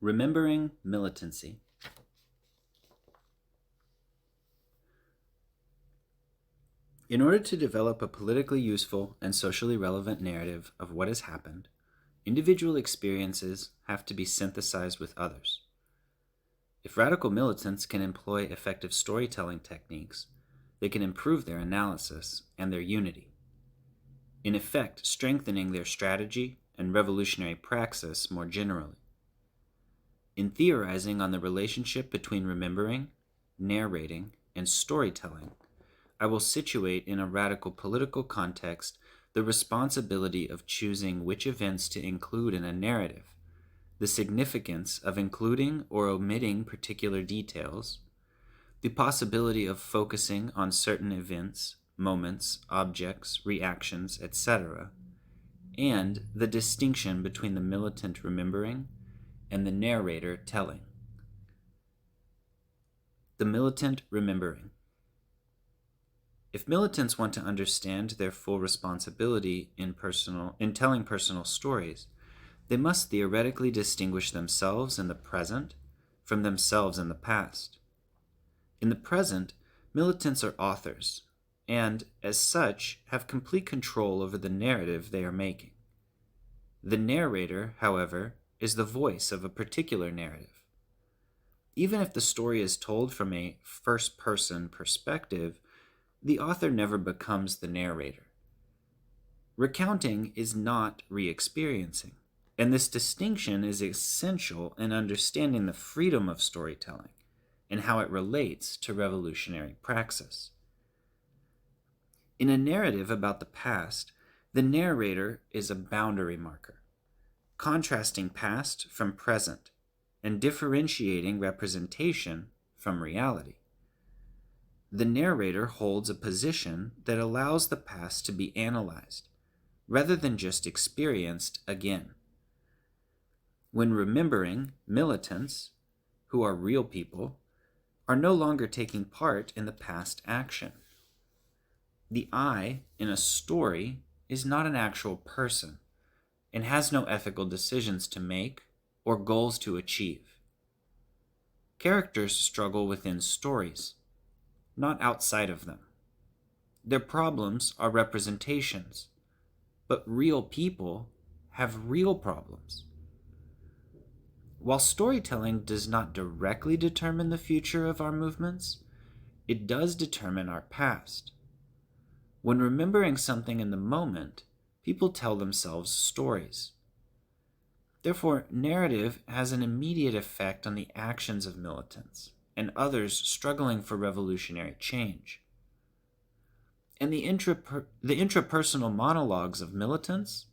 Remembering militancy. In order to develop a politically useful and socially relevant narrative of what has happened, individual experiences have to be synthesized with others. If radical militants can employ effective storytelling techniques, they can improve their analysis and their unity, in effect strengthening their strategy and revolutionary praxis more generally. In theorizing on the relationship between remembering, narrating, and storytelling, I will situate in a radical political context the responsibility of choosing which events to include in a narrative, the significance of including or omitting particular details, the possibility of focusing on certain events, moments, objects, reactions, etc., and the distinction between the militant remembering and the narrator telling. The militant remembering. If militants want to understand their full responsibility in telling personal stories, they must theoretically distinguish themselves in the present from themselves in the past. In the present, militants are authors, and, as such, have complete control over the narrative they are making. The narrator, however, is the voice of a particular narrative. Even if the story is told from a first-person perspective, the author never becomes the narrator. Recounting is not re-experiencing, and this distinction is essential in understanding the freedom of storytelling and how it relates to revolutionary praxis. In a narrative about the past, the narrator is a boundary marker, contrasting past from present and differentiating representation from reality. The narrator holds a position that allows the past to be analyzed, rather than just experienced again. When remembering, militants, who are real people, are no longer taking part in the past action. The I in a story is not an actual person and has no ethical decisions to make or goals to achieve. Characters struggle within stories, not outside of them. Their problems are representations, but real people have real problems. While storytelling does not directly determine the future of our movements, it does determine our past. When remembering something in the moment, people tell themselves stories. Therefore, narrative has an immediate effect on the actions of militants and others struggling for revolutionary change. And the intrapersonal monologues of militants,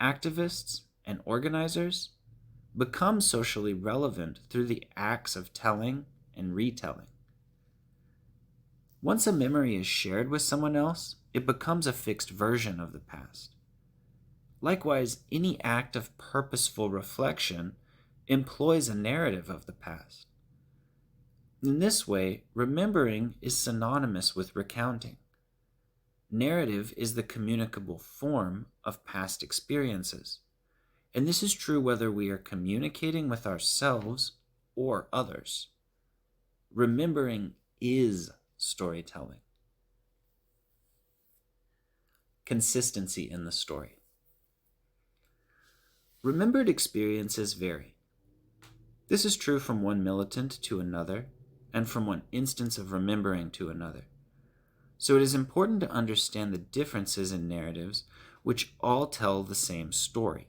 activists, and organizers become socially relevant through the acts of telling and retelling. Once a memory is shared with someone else, it becomes a fixed version of the past. Likewise, any act of purposeful reflection employs a narrative of the past. In this way, remembering is synonymous with recounting. Narrative is the communicable form of past experiences, and this is true whether we are communicating with ourselves or others. Remembering is storytelling. Consistency in the story. Remembered experiences vary. This is true from one militant to another, and from one instance of remembering to another. So it is important to understand the differences in narratives which all tell the same story.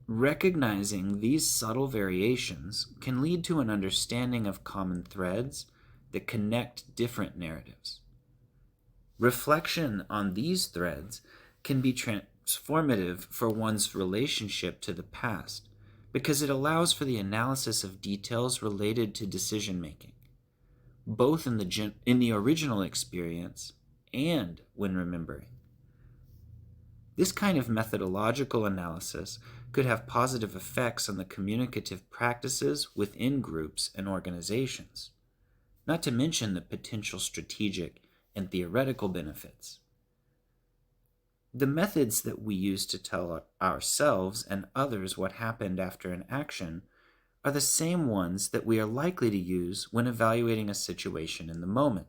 Recognizing these subtle variations can lead to an understanding of common threads that connect different narratives. Reflection on these threads can be transformative for one's relationship to the past because it allows for the analysis of details related to decision-making, both in the original experience and when remembering. This kind of methodological analysis could have positive effects on the communicative practices within groups and organizations, not to mention the potential strategic and theoretical benefits. The methods that we use to tell ourselves and others what happened after an action are the same ones that we are likely to use when evaluating a situation in the moment.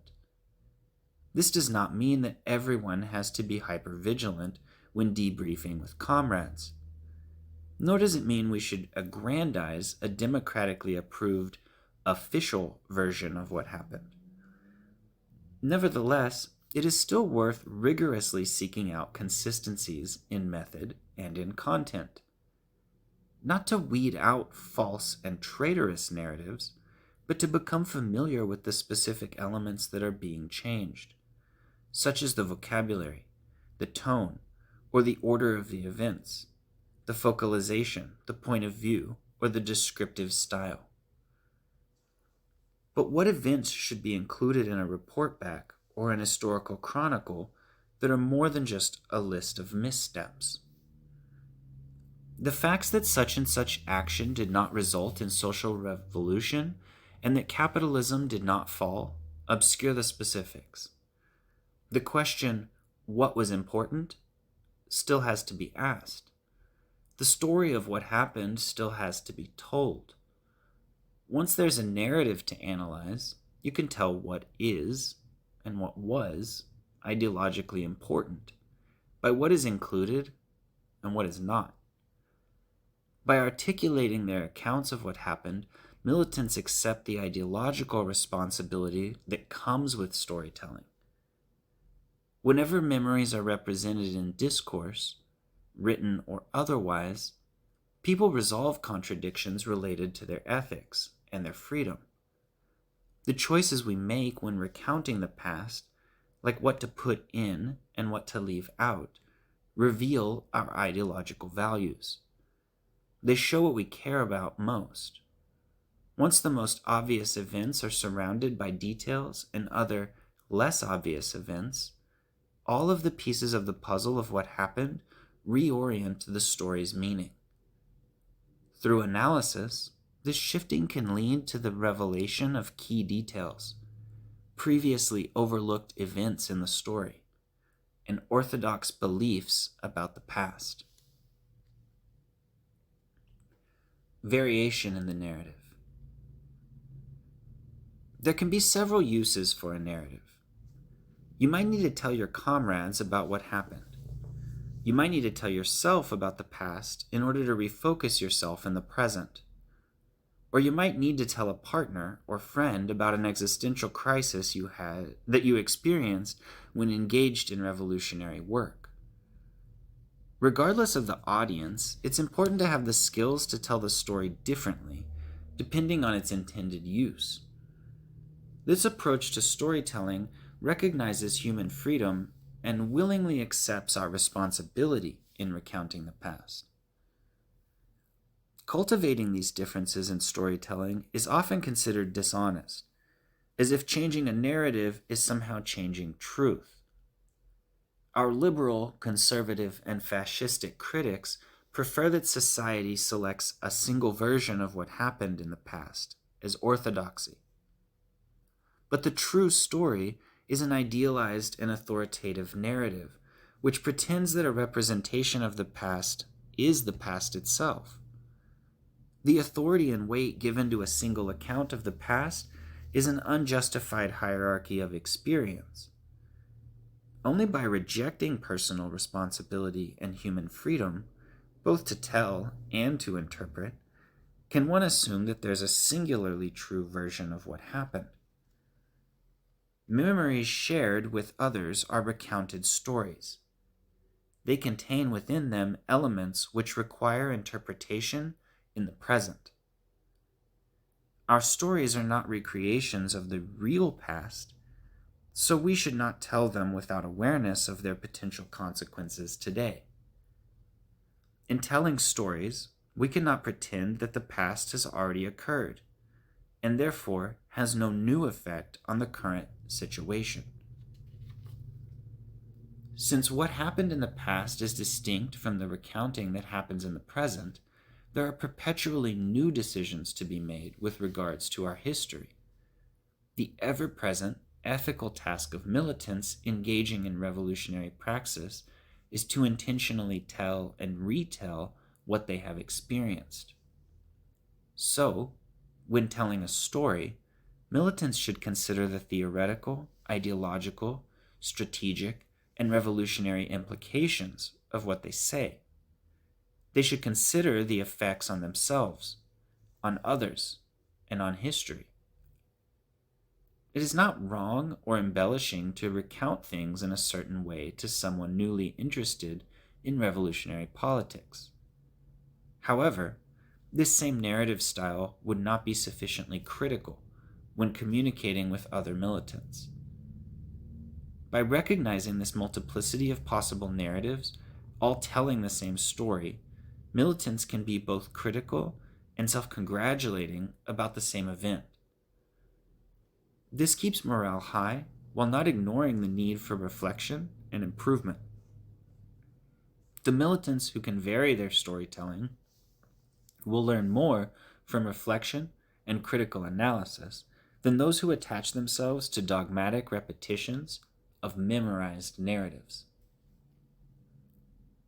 This does not mean that everyone has to be hypervigilant when debriefing with comrades. Nor does it mean we should aggrandize a democratically approved official version of what happened. Nevertheless, it is still worth rigorously seeking out consistencies in method and in content. Not to weed out false and traitorous narratives, but to become familiar with the specific elements that are being changed, such as the vocabulary, the tone, or the order of the events, the focalization, the point of view, or the descriptive style. But what events should be included in a report back or an historical chronicle that are more than just a list of missteps? The facts that such and such action did not result in social revolution and that capitalism did not fall obscure the specifics. The question, what was important, still has to be asked. The story of what happened still has to be told. Once there's a narrative to analyze, you can tell what is and what was ideologically important by what is included and what is not. By articulating their accounts of what happened, militants accept the ideological responsibility that comes with storytelling. Whenever memories are represented in discourse, written or otherwise, people resolve contradictions related to their ethics and their freedom. The choices we make when recounting the past, like what to put in and what to leave out, reveal our ideological values. They show what we care about most. Once the most obvious events are surrounded by details and other less obvious events, all of the pieces of the puzzle of what happened reorient the story's meaning. Through analysis, this shifting can lead to the revelation of key details, previously overlooked events in the story, and orthodox beliefs about the past. Variation in the narrative. There can be several uses for a narrative. You might need to tell your comrades about what happened. You might need to tell yourself about the past in order to refocus yourself in the present. Or you might need to tell a partner or friend about an existential crisis that you experienced when engaged in revolutionary work. Regardless of the audience, it's important to have the skills to tell the story differently, depending on its intended use. This approach to storytelling recognizes human freedom and willingly accepts our responsibility in recounting the past. Cultivating these differences in storytelling is often considered dishonest, as if changing a narrative is somehow changing truth. Our liberal, conservative, and fascistic critics prefer that society selects a single version of what happened in the past as orthodoxy. But the true story is an idealized and authoritative narrative, which pretends that a representation of the past is the past itself. The authority and weight given to a single account of the past is an unjustified hierarchy of experience. Only by rejecting personal responsibility and human freedom, both to tell and to interpret, can one assume that there's a singularly true version of what happened. Memories shared with others are recounted stories. They contain within them elements which require interpretation in the present. Our stories are not recreations of the real past, so we should not tell them without awareness of their potential consequences today. In telling stories, we cannot pretend that the past has already occurred, and therefore has no new effect on the current situation. Since what happened in the past is distinct from the recounting that happens in the present, there are perpetually new decisions to be made with regards to our history. The ever-present ethical task of militants engaging in revolutionary praxis is to intentionally tell and retell what they have experienced. So, when telling a story, militants should consider the theoretical, ideological, strategic, and revolutionary implications of what they say. They should consider the effects on themselves, on others, and on history. It is not wrong or embellishing to recount things in a certain way to someone newly interested in revolutionary politics. However, this same narrative style would not be sufficiently critical when communicating with other militants. By recognizing this multiplicity of possible narratives, all telling the same story, militants can be both critical and self-congratulating about the same event. This keeps morale high while not ignoring the need for reflection and improvement. The militants who can vary their storytelling will learn more from reflection and critical analysis than those who attach themselves to dogmatic repetitions of memorized narratives.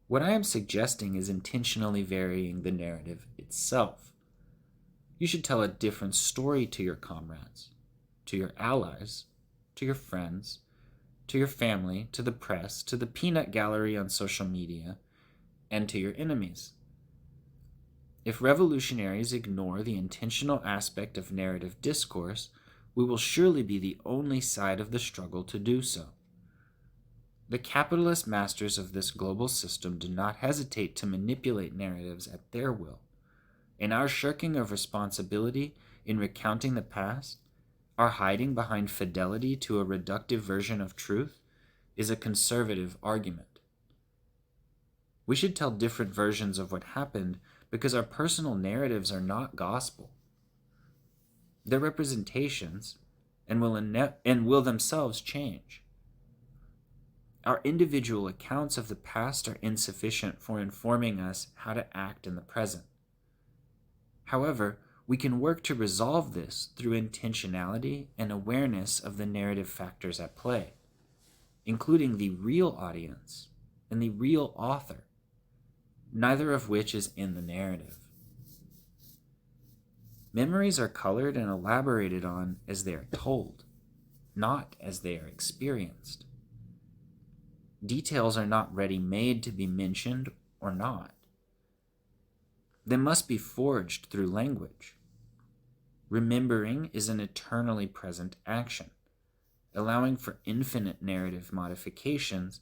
What I am suggesting is intentionally varying the narrative itself. You should tell a different story to your comrades, to your allies, to your friends, to your family, to the press, to the peanut gallery on social media, and to your enemies. If revolutionaries ignore the intentional aspect of narrative discourse, we will surely be the only side of the struggle to do so. The capitalist masters of this global system do not hesitate to manipulate narratives at their will, and our shirking of responsibility in recounting the past, our hiding behind fidelity to a reductive version of truth, is a conservative argument. We should tell different versions of what happened because our personal narratives are not gospel. They're representations and will themselves change. Our individual accounts of the past are insufficient for informing us how to act in the present. However, we can work to resolve this through intentionality and awareness of the narrative factors at play, including the real audience and the real author, neither of which is in the narrative. Memories are colored and elaborated on as they are told, not as they are experienced. Details are not ready-made to be mentioned or not. They must be forged through language. Remembering is an eternally present action, allowing for infinite narrative modifications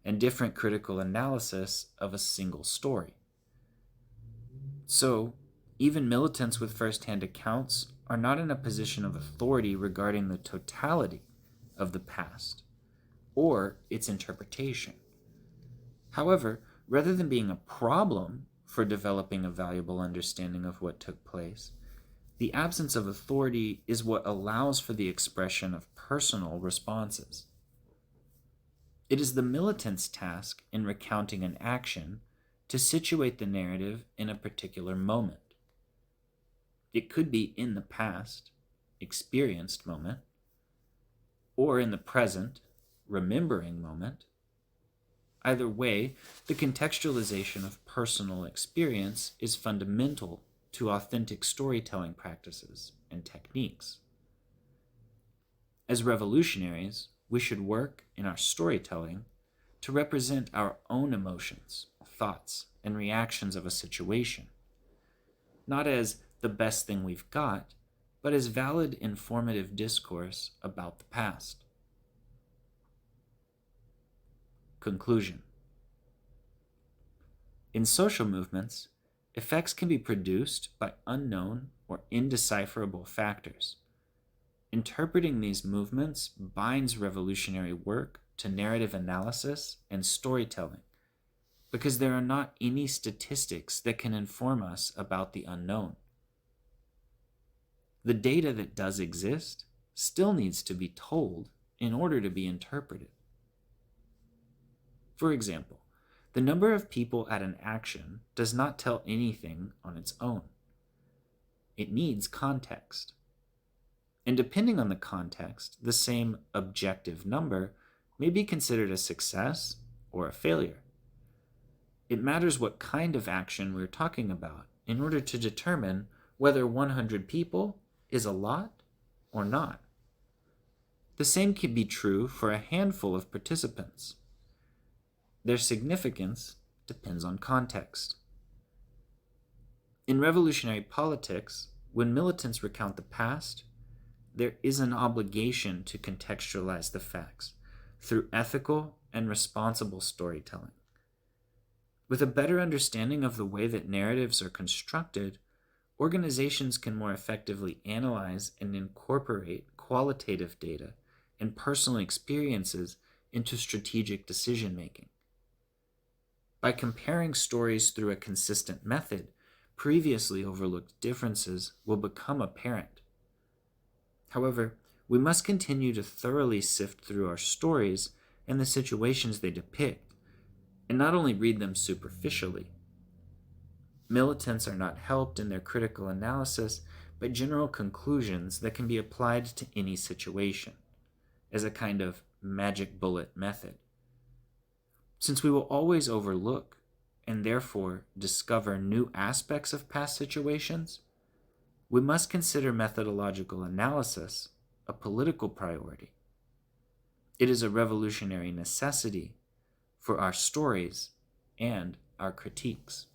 and different critical analysis of a single story. So, even militants with first-hand accounts are not in a position of authority regarding the totality of the past or its interpretation. However, rather than being a problem for developing a valuable understanding of what took place, the absence of authority is what allows for the expression of personal responses. It is the militant's task in recounting an action to situate the narrative in a particular moment. It could be in the past, experienced moment, or in the present, remembering moment. Either way, the contextualization of personal experience is fundamental to authentic storytelling practices and techniques. As revolutionaries, we should work in our storytelling to represent our own emotions, thoughts, and reactions of a situation, not as the best thing we've got, but as valid informative discourse about the past. Conclusion. In social movements, effects can be produced by unknown or indecipherable factors. Interpreting these movements binds revolutionary work to narrative analysis and storytelling, because there are not any statistics that can inform us about the unknown. The data that does exist still needs to be told in order to be interpreted. For example, the number of people at an action does not tell anything on its own. It needs context. And depending on the context, the same objective number may be considered a success or a failure. It matters what kind of action we're talking about in order to determine whether 100 people is a lot or not. The same can be true for a handful of participants. Their significance depends on context. In revolutionary politics, when militants recount the past, there is an obligation to contextualize the facts through ethical and responsible storytelling. With a better understanding of the way that narratives are constructed, organizations can more effectively analyze and incorporate qualitative data and personal experiences into strategic decision-making. By comparing stories through a consistent method, previously overlooked differences will become apparent. However, we must continue to thoroughly sift through our stories and the situations they depict, and not only read them superficially. Militants are not helped in their critical analysis by general conclusions that can be applied to any situation, as a kind of magic bullet method. Since we will always overlook and therefore discover new aspects of past situations, we must consider methodological analysis a political priority. It is a revolutionary necessity for our stories and our critiques.